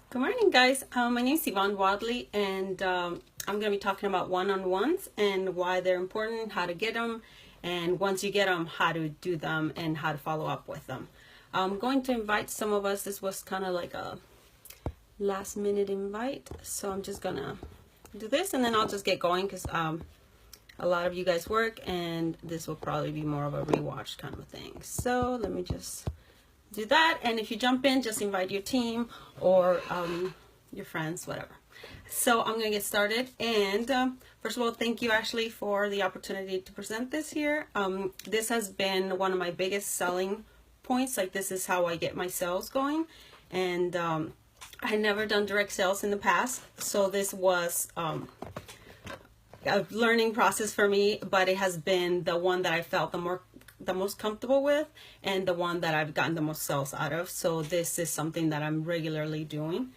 Good morning, guys. My name is Ivonne Wadleigh, and I'm going to be talking about one-on-ones and why they're important, how to get them, and once you get them, how to do them and how to follow up with them. I'm going to invite some of us. This was kind of like a last-minute invite, so I'm just going to do this, and then I'll just get going because a lot of you guys work, and this will probably be more of a rewatch kind of a thing. So let me just do that, and if you jump in, just invite your team or your friends, whatever. So I'm gonna get started, and first of all, thank you Ashley for the opportunity to present this here. This has been one of my biggest selling points. Like, this is how I get my sales going, and I had never done direct sales in the past, so this was a learning process for me, but it has been the one that I felt the most comfortable with, and the one that I've gotten the most sales out of. So this is something that I'm regularly doing.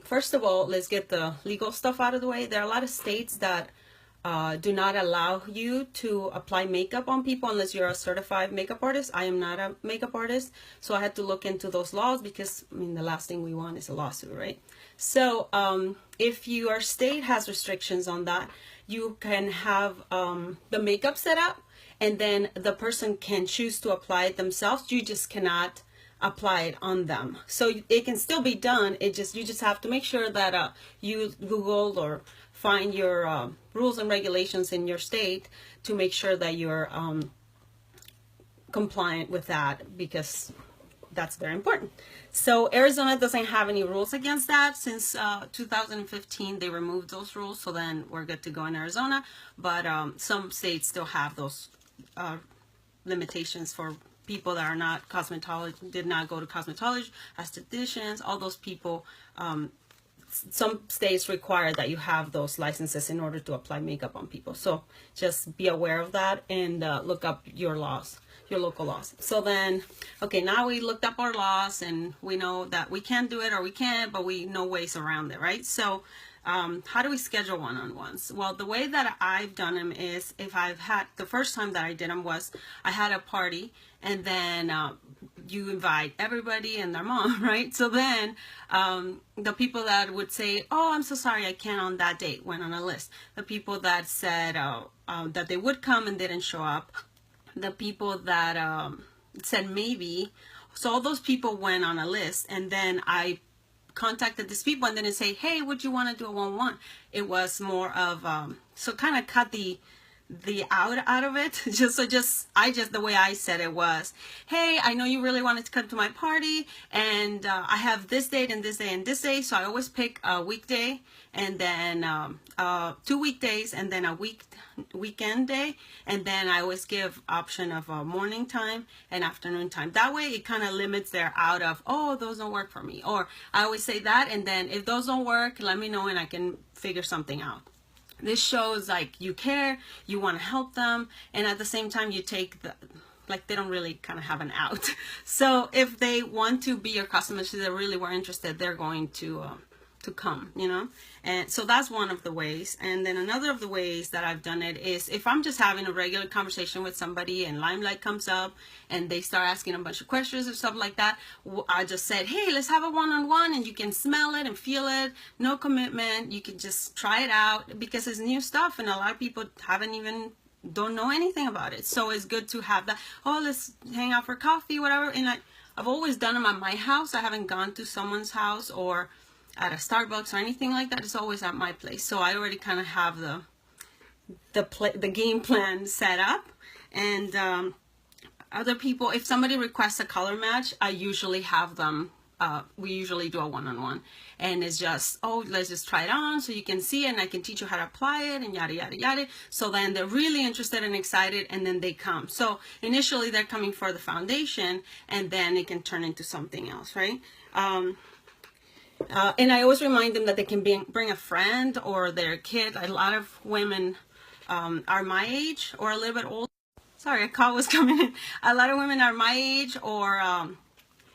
First of all, let's get the legal stuff out of the way. There are a lot of states that do not allow you to apply makeup on people unless you're a certified makeup artist. I am not a makeup artist, so I had to look into those laws because, I mean, the last thing we want is a lawsuit, right? So if your state has restrictions on that, you can have the makeup set up, and then the person can choose to apply it themselves. You just cannot apply it on them. So it can still be done. You just have to make sure that you Google or find your rules and regulations in your state to make sure that you're compliant with that, because that's very important. So Arizona doesn't have any rules against that. Since 2015, they removed those rules, so then we're good to go in Arizona. But some states still have those limitations for people that are not cosmetologists, did not go to cosmetology, estheticians, all those people. Some states require that you have those licenses in order to apply makeup on people. So just be aware of that, and look up your laws, your local laws. So then, okay, now we looked up our laws and we know that we can do it or we can't, but we know ways around it, right? So how do we schedule one-on-ones? Well, the way that I've done them is, if I've had, the first time that I did them was I had a party, and then you invite everybody and their mom, right? So then the people that would say, oh, I'm so sorry, I can't on that date, went on a list. The people that said that they would come and didn't show up. The people that said maybe. So all those people went on a list, and then I contacted these people and then say, hey, would you want to do a one-on-one? It was more of so kind of cut the out of it. The way I said it was, hey, I know you really wanted to come to my party, and I have this date and this day and this day. So I always pick a weekday, and then 2 weekdays, and then a weekend day, and then I always give option of morning time and afternoon time. That way it kind of limits their out of, oh, those don't work for me. Or I always say that, and then if those don't work, let me know and I can figure something out. This shows like you care, you want to help them, and at the same time you take the, like, they don't really kind of have an out. So if they want to be your customers, if they really were interested, they're going to come, you know. And so that's one of the ways. And then another of the ways that I've done it is, if I'm just having a regular conversation with somebody and Limelight comes up and they start asking a bunch of questions or stuff like that, I just said, hey, let's have a one-on-one, and you can smell it and feel it, no commitment, you can just try it out, because it's new stuff and a lot of people don't know anything about it. So it's good to have that, oh, let's hang out for coffee, whatever. And I've always done them at my house. I haven't gone to someone's house or at a Starbucks or anything like that. It's always at my place. So I already kind of have the game plan set up. And other people, if somebody requests a color match, I usually have them, we usually do a one-on-one, and it's just, oh, let's just try it on so you can see it, and I can teach you how to apply it, and yada yada yada. So then they're really interested and excited, and then they come. So initially they're coming for the foundation, and then it can turn into something else, right? And I always remind them that they can bring a friend or their kid. A lot of women are my age or a little bit older. Sorry, a call was coming in. A lot of women are my age or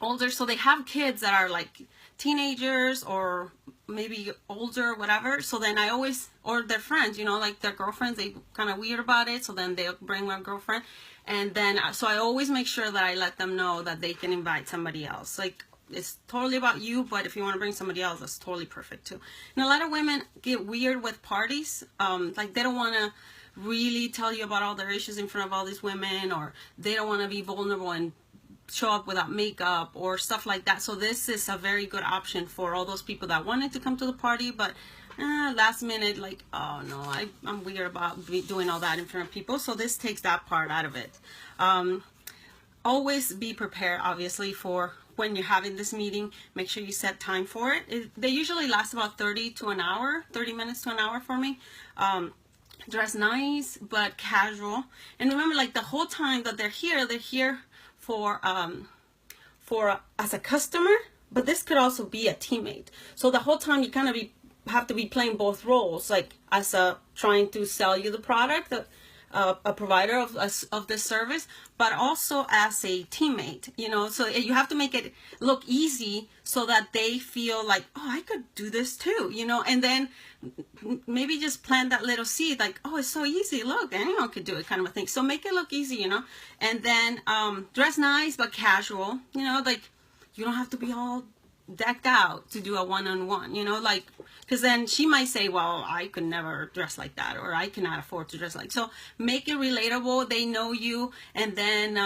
older, so they have kids that are like teenagers or maybe older, whatever. So then I always, or their friends, you know, like their girlfriends, they kind of weird about it. So then they'll bring their girlfriend. And then, so I always make sure that I let them know that they can invite somebody else. Like, it's totally about you, but if you want to bring somebody else, that's totally perfect too. And a lot of women get weird with parties. Like they don't want to really tell you about all their issues in front of all these women, or they don't want to be vulnerable and show up without makeup or stuff like that. So this is a very good option for all those people that wanted to come to the party, but last minute, like, oh no, I'm weird about doing all that in front of people. So this takes that part out of it. Always be prepared, obviously, for when you're having this meeting. Make sure you set time for it. They usually last about 30 minutes to an hour for me. Dress nice but casual, and remember, like, the whole time that they're here for as a customer, but this could also be a teammate. So the whole time you kind of have to be playing both roles, like as a trying to sell you the product, a provider of this service, but also as a teammate, you know. So you have to make it look easy so that they feel like, oh, I could do this too, you know. And then maybe just plant that little seed, like, oh, it's so easy, look, anyone could do it, kind of a thing. So make it look easy, you know. And then dress nice but casual, you know, like you don't have to be all decked out to do a one-on-one, you know, like, because then she might say, well, I could never dress like that, or I cannot afford to dress like. So make it relatable. They know you, and then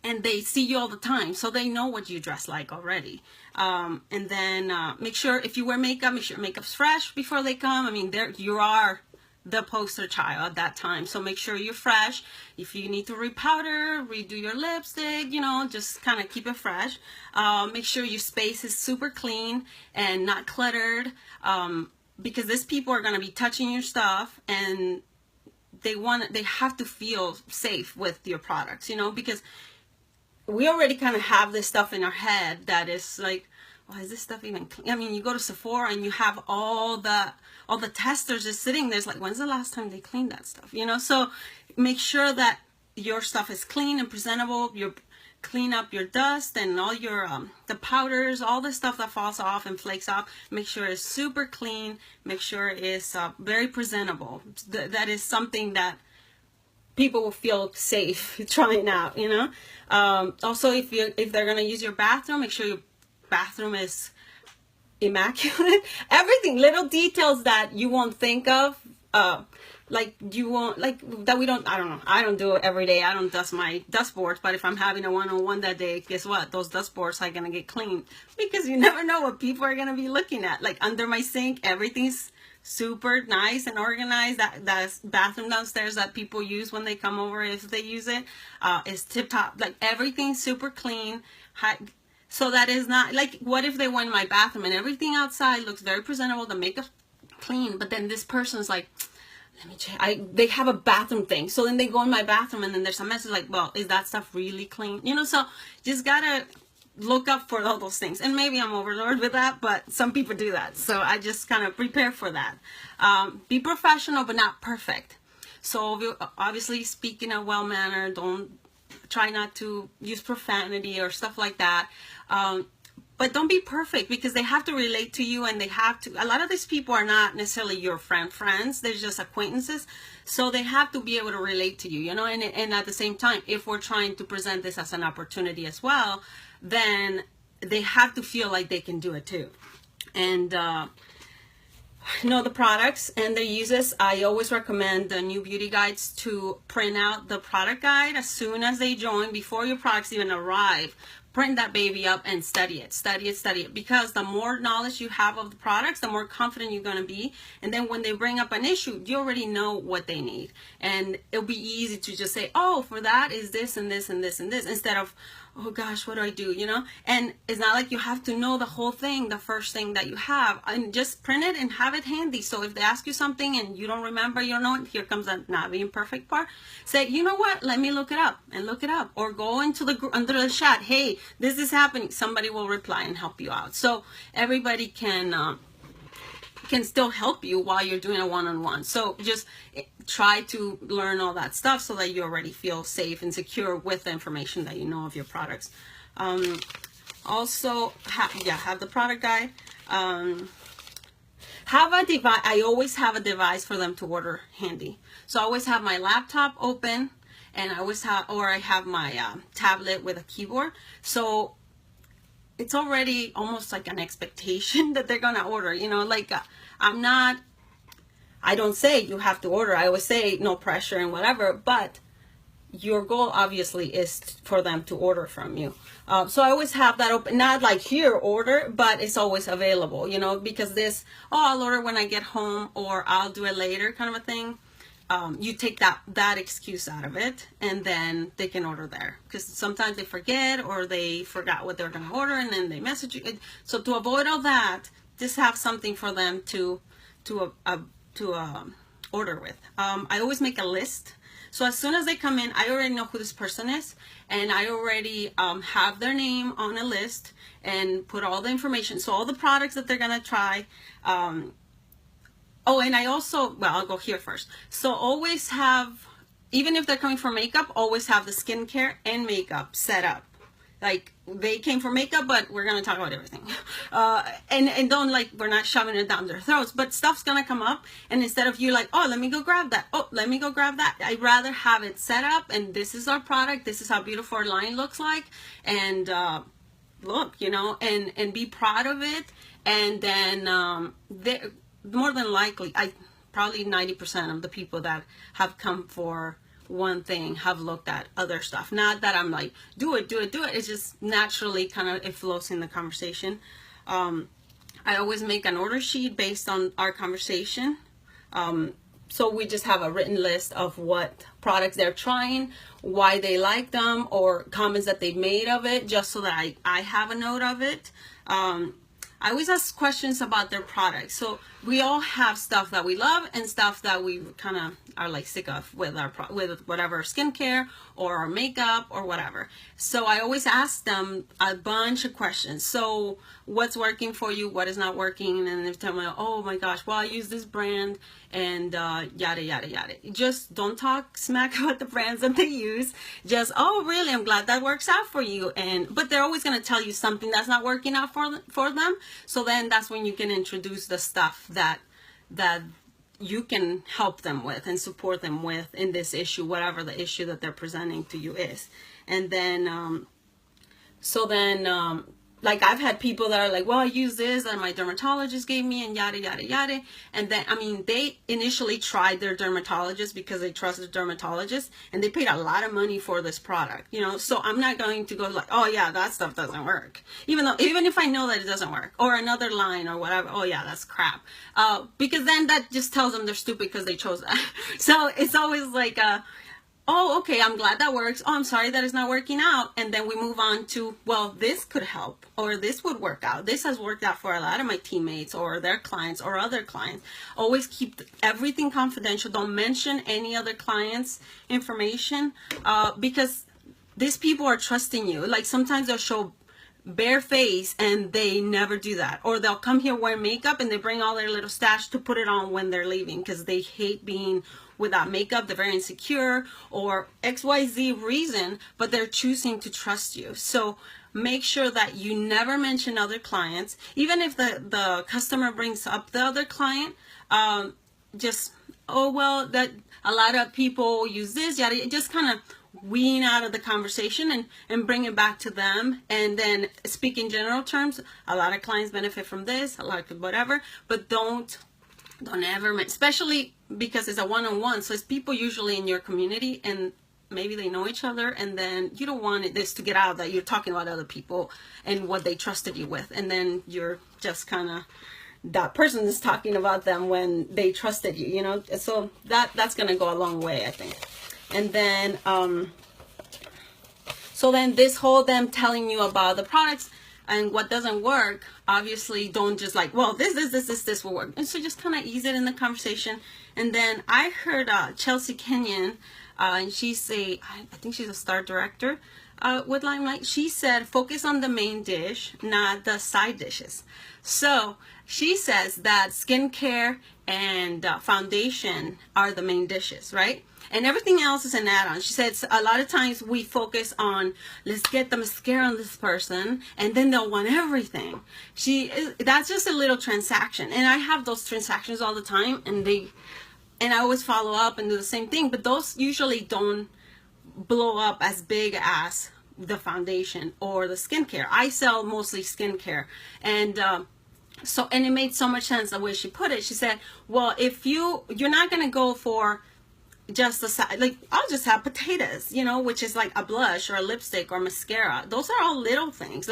and they see you all the time, so they know what you dress like already. And then make sure, if you wear makeup, make sure makeup's fresh before they come. I mean, you are the poster child at that time, so make sure you're fresh. If you need to repowder, redo your lipstick, you know, just kind of keep it fresh. Make sure your space is super clean and not cluttered, because these people are going to be touching your stuff, and they have to feel safe with your products, you know, because we already kind of have this stuff in our head that is like, why is this stuff even clean? I mean, you go to Sephora and you have all the testers just sitting there. It's like, when's the last time they cleaned that stuff? You know, so make sure that your stuff is clean and presentable. You clean up your dust and all your the powders, all the stuff that falls off and flakes off. Make sure it's super clean. Make sure it's very presentable. That is something that people will feel safe trying out, you know. Also, if they're gonna use your bathroom, make sure your bathroom is immaculate. Everything, little details that you won't think of, like you won't, like that we don't, I don't know, I don't do it every day. I don't dust my dust boards, but if I'm having a one-on-one that day, guess what, those dust boards are gonna get cleaned, because you never know what people are gonna be looking at. Like under my sink, everything's super nice and organized. That bathroom downstairs that people use when they come over, if they use it, is tip top. Like everything's super clean. So that is not like, what if they went in my bathroom and everything outside looks very presentable, the makeup clean, but then this person's like, let me check. They have a bathroom thing, so then they go in my bathroom and then there's a message like, well, is that stuff really clean? You know, so just gotta look up for all those things. And maybe I'm overlord with that, but some people do that, so I just kind of prepare for that. Be professional but not perfect. So obviously speak in a well manner. Don't try not to use profanity or stuff like that. But don't be perfect, because they have to relate to you, and they have to, a lot of these people are not necessarily your friends, they're just acquaintances, so they have to be able to relate to you, you know. And at the same time, if we're trying to present this as an opportunity as well, then they have to feel like they can do it too. And know the products and their uses. I always recommend the new beauty guides to print out the product guide as soon as they join, before your products even arrive. Print that baby up and study it, because the more knowledge you have of the products, the more confident you're going to be. And then when they bring up an issue, you already know what they need, and it'll be easy to just say, oh, for that is this and this and this and this, instead of, oh gosh, what do I do, you know. And it's not like you have to know the whole thing, the first thing that you have, and just print it and have it handy. So if they ask you something and you don't remember, you don't know, here comes that not being perfect part, say, you know what, let me look it up, or go into the under the chat, hey, this is happening, somebody will reply and help you out. So everybody can still help you while you're doing a one-on-one. So just try to learn all that stuff so that you already feel safe and secure with the information that you know of your products. Also, have the product guide. Have a device. I always have a device for them to order handy. So I always have my laptop open, and I always have, or I have my tablet with a keyboard. So it's already almost like an expectation that they're gonna order, you know, like I don't say you have to order. I always say no pressure and whatever, but your goal obviously is for them to order from you. So I always have that open, not like here order, but it's always available, you know, because this, I'll order when I get home, or I'll do it later kind of a thing. You take that excuse out of it, and then they can order there, because sometimes they forget, or they forgot what they're going to order, and then they message you. So to avoid all that, just have something for them to order with. I always make a list. So as soon as they come in, I already know who this person is, and I already have their name on a list and put all the information. So all the products that they're gonna try. And I also, I'll go here first. So always have, even if they're coming for makeup, always have the skincare and makeup set up. Like, they came for makeup, but we're gonna talk about everything. And don't, like, we're not shoving it down their throats, but stuff's gonna come up, and instead of you like, let me go grab that, let me go grab that, I'd rather have it set up, and this is our product, this is how beautiful our line looks like, and look, you know, and be proud of it. And then more than likely, probably 90% of the people that have come for one thing have looked at other stuff. Not that I'm like, do it. It's just naturally kind of, it flows in the conversation. I always make an order sheet based on our conversation. So we just have a written list of what products they're trying, why they like them, or comments that they've made of it, just so that I have a note of it. I always ask questions about their products. So we all have stuff that we love and stuff that we kind of are like sick of with with whatever skincare or our makeup or whatever. So I always ask them a bunch of questions. So what's working for you? What is not working? And they tell me, oh my gosh, well, I use this brand and yada, yada, yada. Just don't talk smack about the brands that they use. Just, oh, really? I'm glad that works out for you. But they're always going to tell you something that's not working out for them. So then that's when you can introduce the stuff that you can help them with and support them with in this issue, whatever the issue that they're presenting to you is. And then, like, I've had people that are like, well, I use this that my dermatologist gave me and yada, yada, yada. And then, I mean, they initially tried their dermatologist because they trust their dermatologist, and they paid a lot of money for this product, you know? So I'm not going to go like, oh yeah, that stuff doesn't work. Even if I know that it doesn't work, or another line or whatever, oh yeah, that's crap. Because then that just tells them they're stupid because they chose that. So it's always like, oh, okay, I'm glad that works. Oh, I'm sorry that it's not working out. And then we move on to, well, this could help, or this would work out. This has worked out for a lot of my teammates or their clients or other clients. Always keep everything confidential. Don't mention any other clients' information, because these people are trusting you. Like, sometimes they'll show bare face and they never do that, or they'll come here wear makeup and they bring all their little stash to put it on when they're leaving because they hate being without makeup, they're very insecure, or XYZ reason, but they're choosing to trust you. So make sure that you never mention other clients. Even if the customer brings up the other client, just, oh, well, that a lot of people use this, yada, just kind of wean out of the conversation and bring it back to them. And then speak in general terms. A lot of clients benefit from this, a lot of whatever, but don't ever, especially because it's a one-on-one. So it's people usually in your community, and maybe they know each other, and then you don't want this to get out that you're talking about other people and what they trusted you with, and then you're just kind of, that person is talking about them when they trusted you, you know. So that's gonna go a long way, I think. And then so then this whole them telling you about the products and what doesn't work, obviously don't just like, well, this will work. And so just kind of ease it in the conversation. And then I heard Chelsea Kenyon, and she's I think she's a star director with Limelight. She said, focus on the main dish, not the side dishes. So she says that skincare and foundation are the main dishes, right? And everything else is an add-on. She said a lot of times we focus on, let's get the mascara on this person, and then they'll want everything. That's just a little transaction. And I have those transactions all the time, and I always follow up and do the same thing, but those usually don't blow up as big as the foundation or the skincare. I sell mostly skincare, and and it made so much sense the way she put it. She said, well, if you're not gonna go for just like, I'll just have potatoes, which is like a blush or a lipstick or mascara. Those are all little things.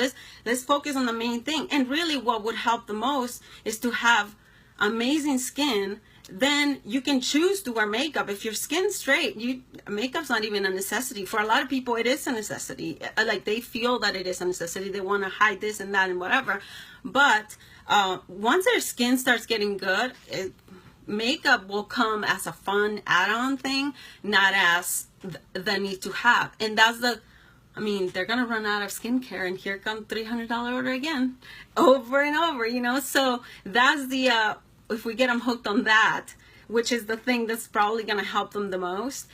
Let's focus on the main thing. And really what would help the most is to have amazing skin. Then you can choose to wear makeup. If your skin's straight, makeup's not even a necessity. For a lot of people, it is a necessity. Like, they feel that it is a necessity. They want to hide this and that and whatever. But once their skin starts getting good, makeup will come as a fun add-on thing, not as the need to have. And that's they're going to run out of skincare, and here comes $300 order again, over and over, So that's if we get them hooked on that, which is the thing that's probably going to help them the most,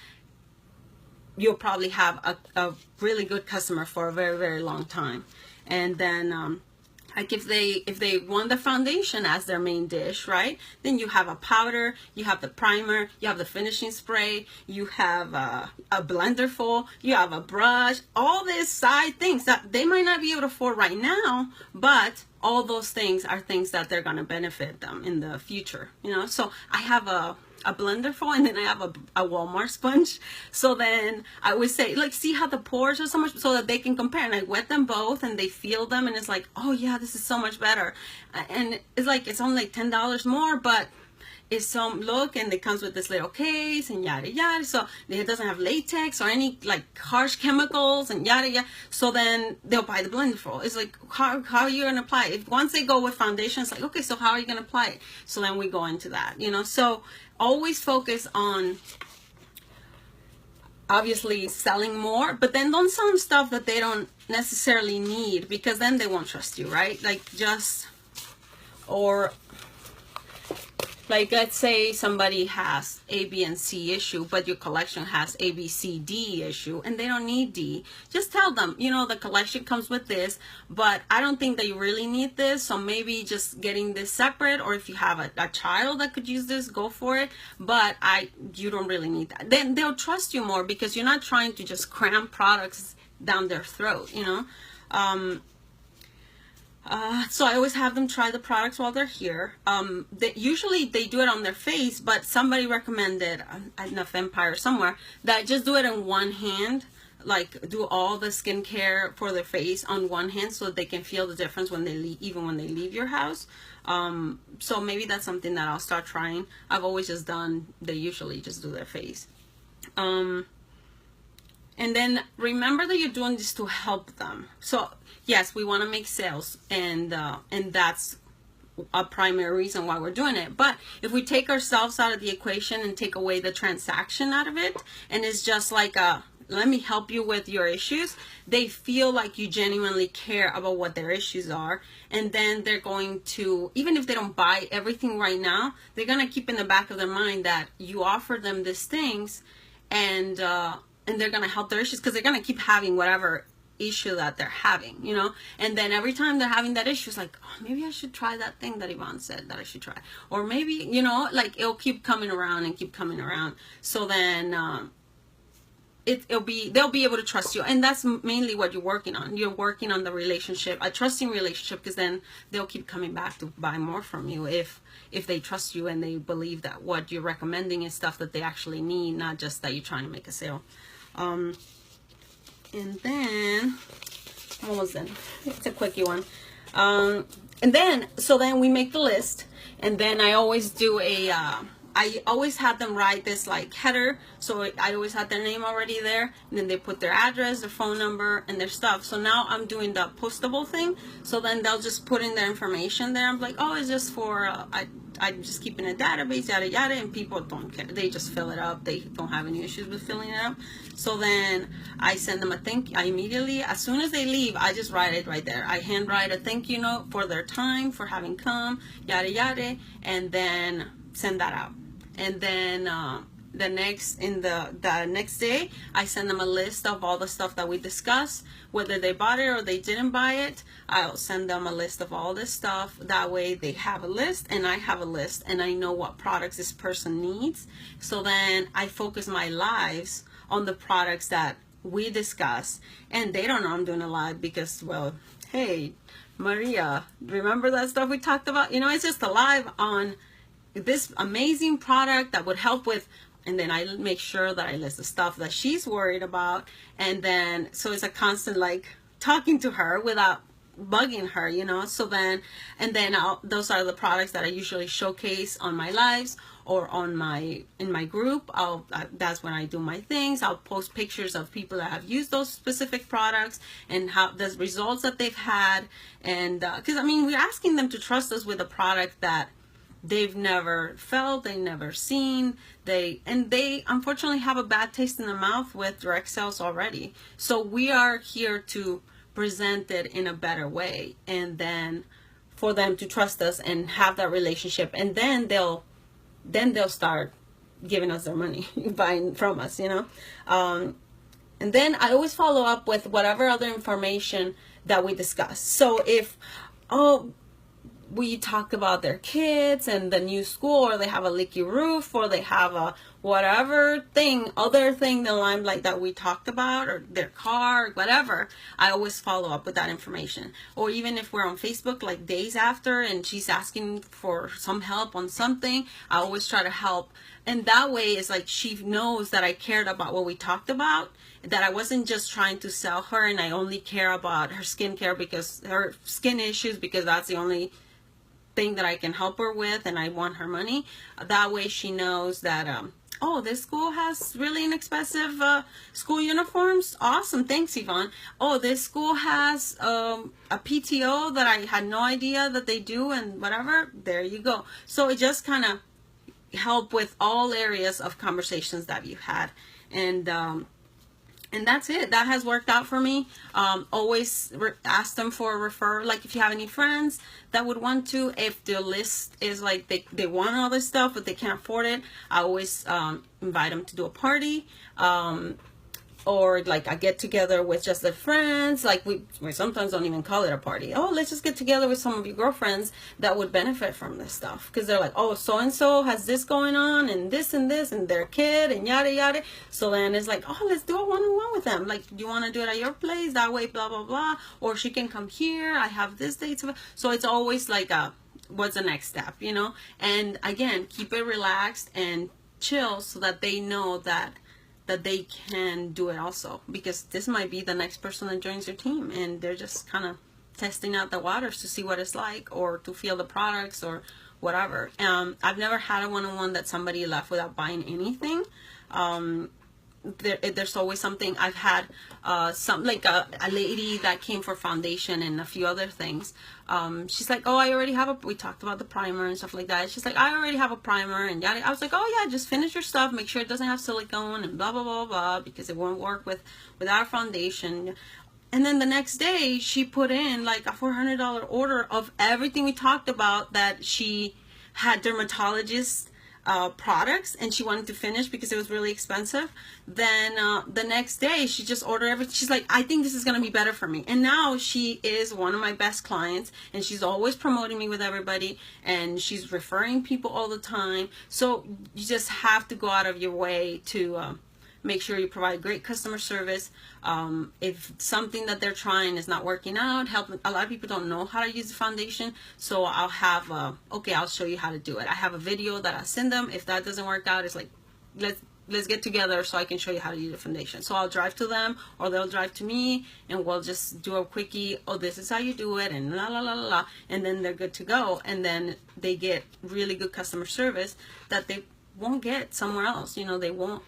you'll probably have a really good customer for a very, very long time. And then, like, if they want the foundation as their main dish, right? Then you have a powder, you have the primer, you have the finishing spray, you have a blender full, you have a brush, all these side things that they might not be able to afford right now, but all those things are things that they're going to benefit them in the future, So I have a blender full, and then I have a Walmart sponge. So then I would say, like, see how the pores are so much, so that they can compare. And I wet them both, and they feel them, and it's like, oh yeah, this is so much better. And it's like, it's only like $10 more, but it's some look, and it comes with this little case and yada yada. So it doesn't have latex or any like harsh chemicals and yada yada. So then they'll buy the blender full. It's like, how are you gonna apply it? If once they go with foundation, it's like, okay, so how are you gonna apply it? So then we go into that, So always focus on obviously selling more, but then don't sell them stuff that they don't necessarily need, because then they won't trust you, right? Like, let's say somebody has A, B, and C issue, but your collection has A, B, C, D issue, and they don't need D. Just tell them, the collection comes with this, but I don't think that you really need this, so maybe just getting this separate, or if you have a child that could use this, go for it, but you don't really need that. Then they'll trust you more, because you're not trying to just cram products down their throat, So I always have them try the products while they're here. Usually they do it on their face, but somebody recommended, I don't know if Empire somewhere, that just do it in one hand, like do all the skincare for their face on one hand, so they can feel the difference when they leave, even when they leave your house. So maybe that's something that I'll start trying. I've always just done, they usually just do their face. And then remember that you're doing this to help them. So yes, we want to make sales, and that's a primary reason why we're doing it. But if we take ourselves out of the equation and take away the transaction out of it, and it's just like let me help you with your issues, they feel like you genuinely care about what their issues are. And then they're going to, even if they don't buy everything right now, they're going to keep in the back of their mind that you offer them these things, and they're going to help their issues, because they're going to keep having whatever issue that they're having, and then every time they're having that issue, it's like, oh, maybe I should try that thing that Ivonne said that I should try, or maybe, like, it'll keep coming around and keep coming around. So then they'll be able to trust you, and that's mainly what you're working on. You're working on the relationship, a trusting relationship, because then they'll keep coming back to buy more from you if they trust you and they believe that what you're recommending is stuff that they actually need, not just that you're trying to make a sale. And then, almost done. It's a quickie one. And then we make the list, and then I always do I always had them write this like header, so I always had their name already there, and then they put their address, their phone number, and their stuff. So now I'm doing the postable thing, so then they'll just put in their information there. I'm like, oh, it's just for, I'm just keeping a database, yada yada, and people don't care. They just fill it up. They don't have any issues with filling it up. So then I send them a thank you. I immediately, as soon as they leave, I just write it right there. I hand write a thank you note for their time, for having come, yada yada, and then send that out. And then the next day, I send them a list of all the stuff that we discussed, whether they bought it or they didn't buy it. I'll send them a list of all this stuff. That way they have a list and I have a list, and I know what products this person needs. So then I focus my lives on the products that we discuss, and they don't know I'm doing a live because, well, hey, Maria, remember that stuff we talked about? You know, it's just a live on this amazing product that would help with, and then I make sure that I list the stuff that she's worried about, and then so it's a constant like talking to her without bugging her, you know. So then, and then those are the products that I usually showcase on my lives or on in my group. That's when I do my things. I'll post pictures of people that have used those specific products and how the results that they've had, and because I mean, we're asking them to trust us with a product that they've never felt, they've never seen, they unfortunately have a bad taste in their mouth with direct sales already. So we are here to present it in a better way, and then for them to trust us and have that relationship, and then they'll start giving us their money, buying from us, you know. And then I always follow up with whatever other information that we discuss. So if we talk about their kids and the new school, or they have a leaky roof, or they have a whatever other thing, the limelight that we talked about, or their car, whatever, I always follow up with that information. Or even if we're on Facebook like days after and she's asking for some help on something, I always try to help. And that way it's like she knows that I cared about what we talked about, that I wasn't just trying to sell her and I only care about her skincare because her skin issues, because that's the only thing that I can help her with, and I want her money. That way she knows that oh, this school has really inexpensive school uniforms. Awesome, thanks, Ivonne. Oh, this school has a PTO that I had no idea that they do, and whatever. There you go. So it just kind of help with all areas of conversations that you've had, and that's it. That has worked out for me. Always ask them for a referral. Like if you have any friends that would want to, if the list is like they want all this stuff but they can't afford it, I always invite them to do a party. Or like a get together with just their friends. Like we sometimes don't even call it a party. Oh, let's just get together with some of your girlfriends that would benefit from this stuff, because they're like, oh, so and so has this going on, and this and this, and their kid, and yada yada. So then it's like, oh, let's do a one-on-one with them. Like, do you want to do it at your place? That way, blah blah blah. Or she can come here. I have this date. So it's always like what's the next step, you know? And again, keep it relaxed and chill so that they know that they can do it also, because this might be the next person that joins your team and they're just kind of testing out the waters to see what it's like, or to feel the products or whatever. I've never had a one-on-one that somebody left without buying anything. There's always something. I've had some, like a lady that came for foundation and a few other things. She's like, oh, I already have we talked about the primer and stuff like that. She's like, I already have a primer, and yada. I was like, oh yeah, just finish your stuff, make sure it doesn't have silicone and blah blah blah blah, because it won't work with our foundation. And then the next day she put in like a $400 order of everything we talked about that she had dermatologist products, and she wanted to finish because it was really expensive. Then the next day she just ordered everything. She's like, I think this is going to be better for me. And now she is one of my best clients, and she's always promoting me with everybody, and she's referring people all the time. So you just have to go out of your way to make sure you provide great customer service. If something that they're trying is not working out, help them. A lot of people don't know how to use the foundation, so I'll have okay, I'll show you how to do it. I have a video that I send them. If that doesn't work out, it's like, let's get together so I can show you how to use the foundation. So I'll drive to them, or they'll drive to me, and we'll just do a quickie. Oh, this is how you do it, and la la la la la, and then they're good to go. And then they get really good customer service that they won't get somewhere else. You know, they'll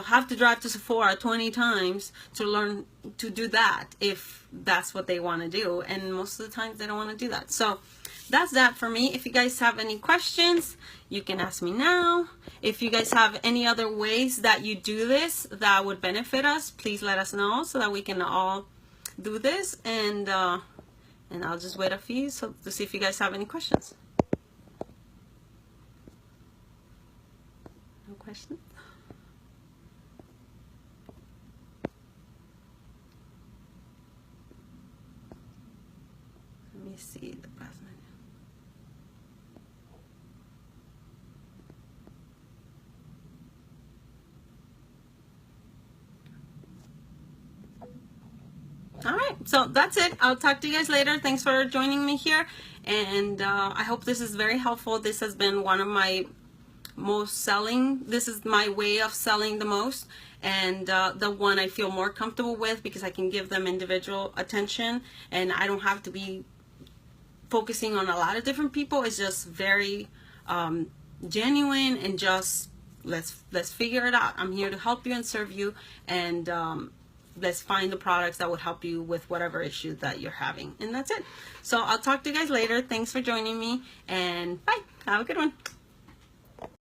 have to drive to Sephora 20 times to learn to do that, if that's what they want to do. And most of the times they don't want to do that. So that's that for me. If you guys have any questions, you can ask me now. If you guys have any other ways that you do this that would benefit us, please let us know so that we can all do this. And I'll just wait a few to see if you guys have any questions. No questions? Let me see the plasma. So that's it. I'll talk to you guys later. Thanks for joining me here. And I hope this is very helpful. This has been one of my most selling. This is my way of selling the most, and the one I feel more comfortable with, because I can give them individual attention and I don't have to be focusing on a lot of different people. It's just very genuine, and just let's figure it out. I'm here to help you and serve you, and let's find the products that would help you with whatever issue that you're having. And that's it. So I'll talk to you guys later. Thanks for joining me, and bye. Have a good one.